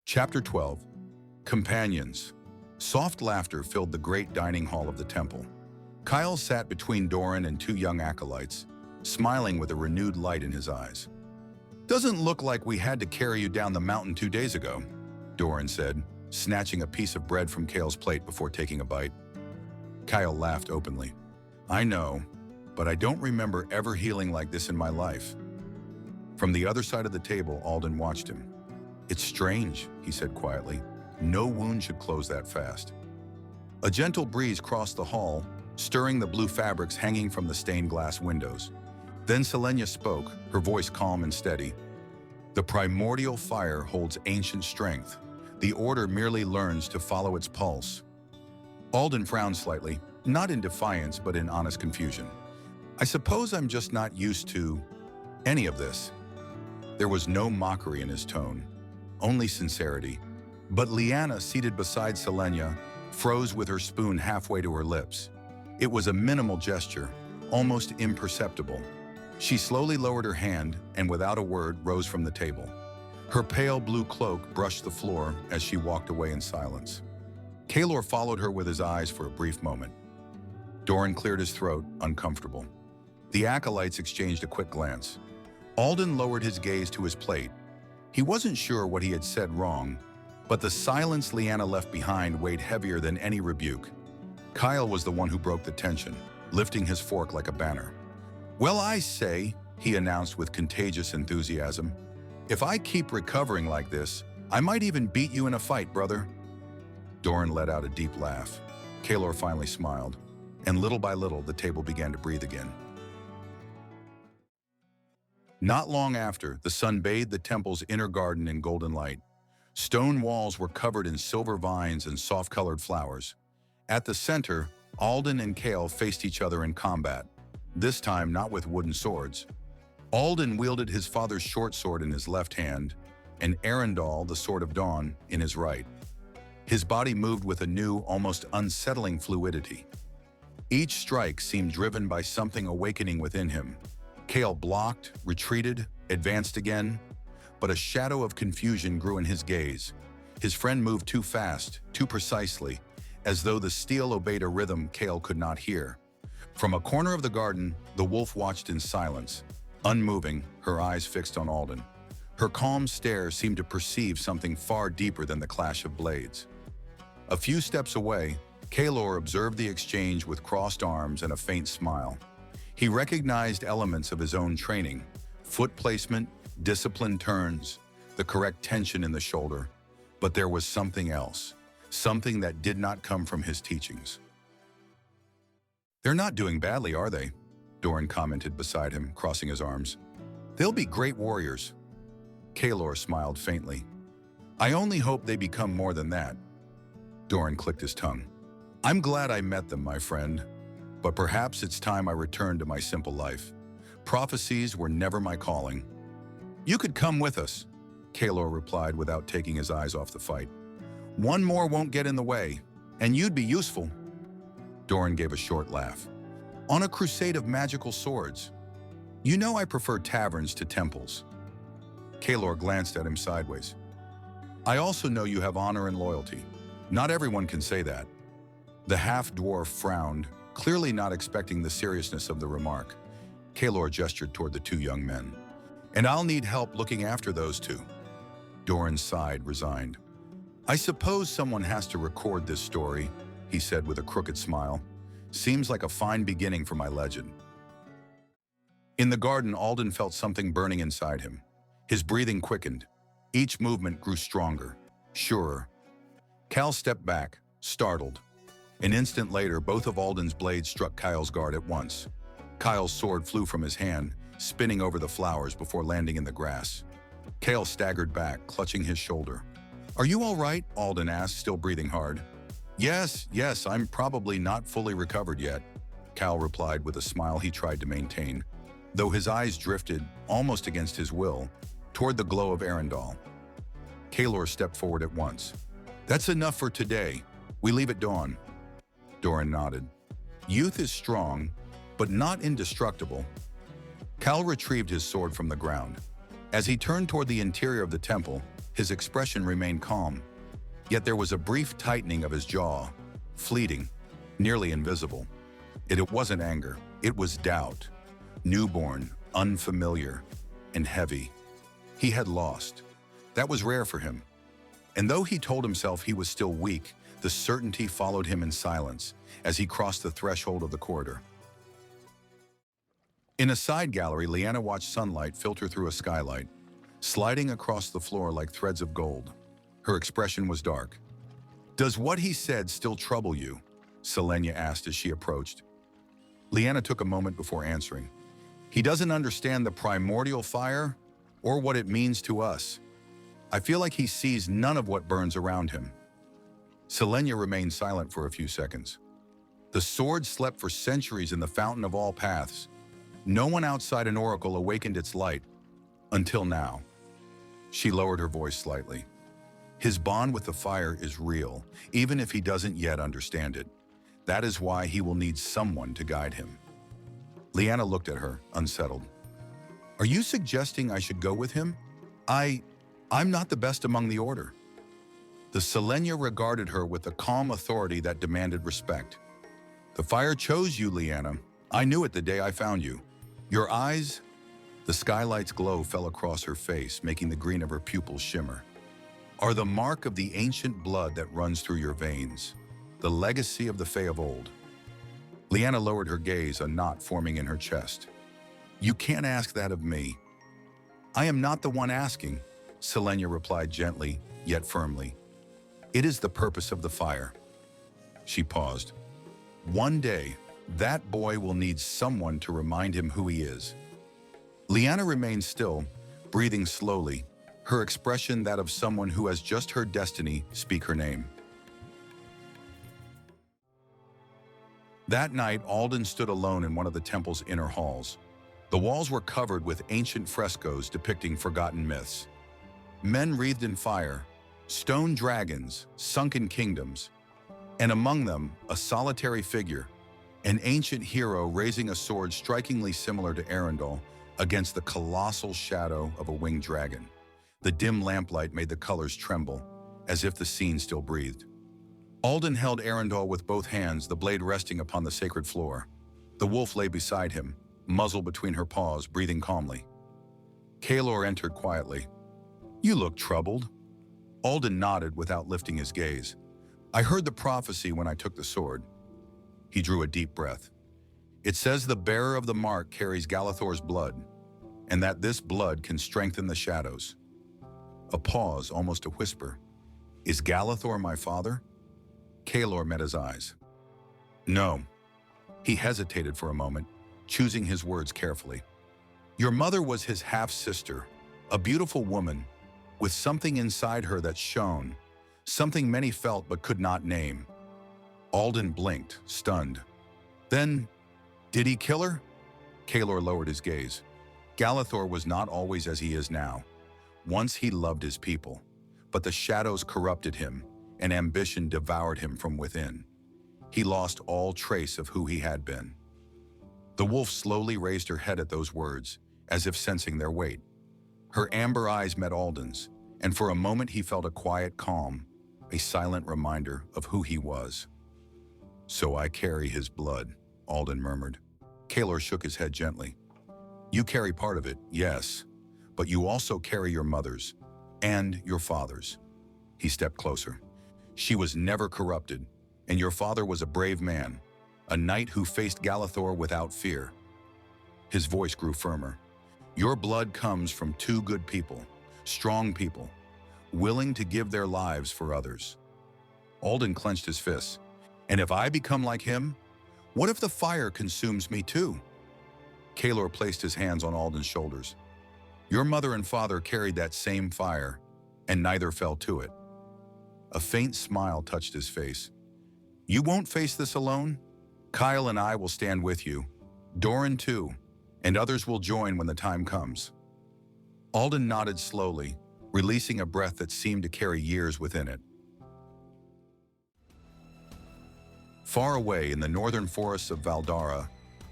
Chapter 12. Companions. Soft laughter filled the great dining hall of the temple. Kael sat between Doran and two young acolytes, smiling with a renewed light in his eyes. "Doesn't look like we had to carry you down the mountain 2 days ago," Doran said, snatching a piece of bread from Kael's plate before taking a bite. Kael laughed openly. "I know, but I don't remember ever healing like this in my life." From the other side of the table, Alden watched him. "It's strange," he said quietly. "No wound should close that fast." A gentle breeze crossed the hall, stirring the blue fabrics hanging from the stained glass windows. Then Selenia spoke, her voice calm and steady. "The primordial fire holds ancient strength. The order merely learns to follow its pulse." Alden frowned slightly, not in defiance but in honest confusion. "I suppose I'm just not used to any of this." There was no mockery in his tone, only sincerity. But Liana, seated beside Selenia, froze with her spoon halfway to her lips. It was a minimal gesture, almost imperceptible. She slowly lowered her hand and without a word rose from the table. Her pale blue cloak brushed the floor as she walked away in silence. Kaelor followed her with his eyes for a brief moment. Doran cleared his throat, uncomfortable. The acolytes exchanged a quick glance. Alden lowered his gaze to his plate. He wasn't sure what he had said wrong, but the silence Liana left behind weighed heavier than any rebuke. Kael was the one who broke the tension, lifting his fork like a banner. "Well, I say," he announced with contagious enthusiasm, "if I keep recovering like this, I might even beat you in a fight, brother." Doran let out a deep laugh. Kaelor finally smiled, and little by little the table began to breathe again. Not long after, the sun bathed the temple's inner garden in golden light. Stone walls were covered in silver vines and soft-colored flowers. At the center, Alden and Kael faced each other in combat, this time not with wooden swords. Alden wielded his father's short sword in his left hand, and Aeryndor, the Sword of Dawn, in his right. His body moved with a new, almost unsettling fluidity. Each strike seemed driven by something awakening within him. Kael blocked, retreated, advanced again, but a shadow of confusion grew in his gaze. His friend moved too fast, too precisely, as though the steel obeyed a rhythm Kael could not hear. From a corner of the garden, the wolf watched in silence, unmoving, her eyes fixed on Alden. Her calm stare seemed to perceive something far deeper than the clash of blades. A few steps away, Kaelor observed the exchange with crossed arms and a faint smile. He recognized elements of his own training: foot placement, disciplined turns, the correct tension in the shoulder. But there was something else, something that did not come from his teachings. "They're not doing badly, are they?" Doran commented beside him, crossing his arms. "They'll be great warriors." Kaelor smiled faintly. "I only hope they become more than that." Doran clicked his tongue. "I'm glad I met them, my friend. But perhaps it's time I returned to my simple life. Prophecies were never my calling." "You could come with us," Kaelor replied without taking his eyes off the fight. "One more won't get in the way, and you'd be useful." Doran gave a short laugh. "On a crusade of magical swords. You know I prefer taverns to temples." Kaelor glanced at him sideways. "I also know you have honor and loyalty. Not everyone can say that." The half-dwarf frowned, clearly not expecting the seriousness of the remark. Kaelor gestured toward the two young men. "And I'll need help looking after those two." Doran sighed, resigned. "I suppose someone has to record this story," he said with a crooked smile. "Seems like a fine beginning for my legend." In the garden, Alden felt something burning inside him. His breathing quickened. Each movement grew stronger, surer. Kael stepped back, startled. An instant later, both of Alden's blades struck Kael's guard at once. Kael's sword flew from his hand, spinning over the flowers before landing in the grass. Kael staggered back, clutching his shoulder. "Are you all right?" Alden asked, still breathing hard. Yes, I'm probably not fully recovered yet," Kael replied with a smile he tried to maintain, though his eyes drifted, almost against his will, toward the glow of Aeryndor. Kaelor stepped forward at once. "That's enough for today. We leave at dawn." Doran nodded. "Youth is strong, but not indestructible." Kael retrieved his sword from the ground. As he turned toward the interior of the temple, His expression remained calm, yet there was a brief tightening of his jaw, fleeting, nearly invisible. It wasn't anger, it was doubt, newborn, unfamiliar, and heavy. He had lost. That was rare for him. And though he told himself he was still weak, the certainty followed him in silence as he crossed the threshold of the corridor. In a side gallery, Lyanna watched sunlight filter through a skylight, sliding across the floor like threads of gold. Her expression was dark. "Does what he said still trouble you?" Selenia asked as she approached. Lyanna took a moment before answering. "He doesn't understand the primordial fire or what it means to us. I feel like he sees none of what burns around him." Selenia remained silent for a few seconds. The sword slept for centuries in the fountain of all paths. No one outside an oracle awakened its light, until now. She lowered her voice slightly. "His bond with the fire is real, even if he doesn't yet understand it. That is why he will need someone to guide him." Lyanna looked at her, unsettled. "Are you suggesting I should go with him? I'm not the best among the Order." The Selenia regarded her with a calm authority that demanded respect. "The fire chose you, Lyanna. I knew it the day I found you. Your eyes..." The skylight's glow fell across her face, making the green of her pupils shimmer. "Are the mark of the ancient blood that runs through your veins, the legacy of the Fae of old." Lyanna lowered her gaze, a knot forming in her chest. "You can't ask that of me." "I am not the one asking," Selenia replied gently, yet firmly. "It is the purpose of the fire." She paused. "One day, that boy will need someone to remind him who he is." Lyanna remained still, breathing slowly, her expression that of someone who has just heard destiny speak her name. That night, Alden stood alone in one of the temple's inner halls. The walls were covered with ancient frescoes depicting forgotten myths. Men wreathed in fire, stone dragons, sunken kingdoms, and among them, a solitary figure, an ancient hero raising a sword strikingly similar to Aeryndor against the colossal shadow of a winged dragon. The dim lamplight made the colors tremble, as if the scene still breathed. Alden held Aeryndor with both hands, the blade resting upon the sacred floor. The wolf lay beside him, muzzle between her paws, breathing calmly. Kael entered quietly. "You look troubled." Alden nodded without lifting his gaze. "I heard the prophecy when I took the sword." He drew a deep breath. "It says the bearer of the mark carries Galathor's blood, and that this blood can strengthen the shadows." A pause, almost a whisper. "Is Galathor my father?" Kael met his eyes. "No." He hesitated for a moment, choosing his words carefully. "Your mother was his half-sister, a beautiful woman, with something inside her that shone, something many felt but could not name." Alden blinked, stunned. "Then, did he kill her?" Kael lowered his gaze. "Galathor was not always as he is now. Once he loved his people, but the shadows corrupted him, and ambition devoured him from within. He lost all trace of who he had been." The wolf slowly raised her head at those words, as if sensing their weight. Her amber eyes met Alden's, and for a moment he felt a quiet calm, a silent reminder of who he was. "So I carry his blood," Alden murmured. Kael shook his head gently. "You carry part of it, yes, but you also carry your mother's, and your father's." He stepped closer. "She was never corrupted, and your father was a brave man, a knight who faced Galathor without fear." His voice grew firmer. "Your blood comes from two good people, strong people, willing to give their lives for others." Alden clenched his fists. "And if I become like him, what if the fire consumes me too?" Kael placed his hands on Alden's shoulders. "Your mother and father carried that same fire, and neither fell to it." A faint smile touched his face. "You won't face this alone. Kael and I will stand with you. Doran too, and others will join when the time comes." Alden nodded slowly, releasing a breath that seemed to carry years within it. Far away in the northern forests of Valdara,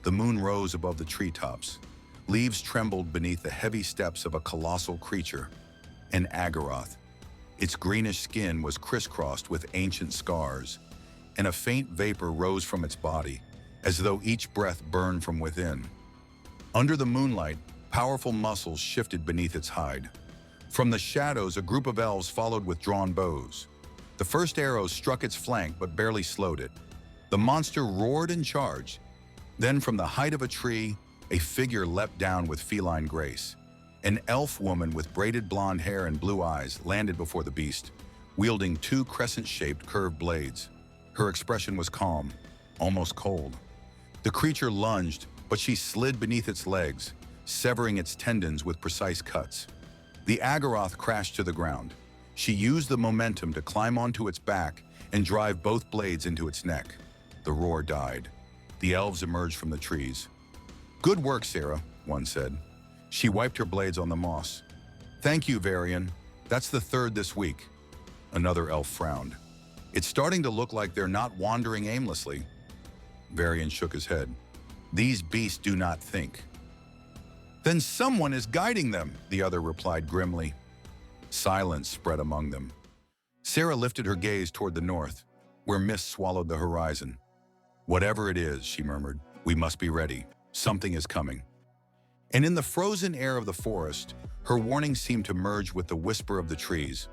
the moon rose above the treetops. Leaves trembled beneath the heavy steps of a colossal creature, an Agaroth, Its greenish skin was crisscrossed with ancient scars, and a faint vapor rose from its body, as though each breath burned from within. Under the moonlight, powerful muscles shifted beneath its hide. From the shadows, a group of elves followed with drawn bows. The first arrows struck its flank but barely slowed it. The monster roared and charged. Then from the height of a tree, a figure leapt down with feline grace. An elf woman with braided blonde hair and blue eyes landed before the beast, wielding two crescent-shaped curved blades. Her expression was calm, almost cold. The creature lunged, but she slid beneath its legs, severing its tendons with precise cuts. The Agaroth crashed to the ground. She used the momentum to climb onto its back and drive both blades into its neck. The roar died. The elves emerged from the trees. "Good work, Serah," one said. She wiped her blades on the moss. "Thank you, Varian. That's the third this week." Another elf frowned. "It's starting to look like they're not wandering aimlessly." Varian shook his head. "These beasts do not think." "Then someone is guiding them," the other replied grimly. Silence spread among them. Serah lifted her gaze toward the north, where mist swallowed the horizon. "Whatever it is," she murmured, "we must be ready. Something is coming." And in the frozen air of the forest, her warning seemed to merge with the whisper of the trees.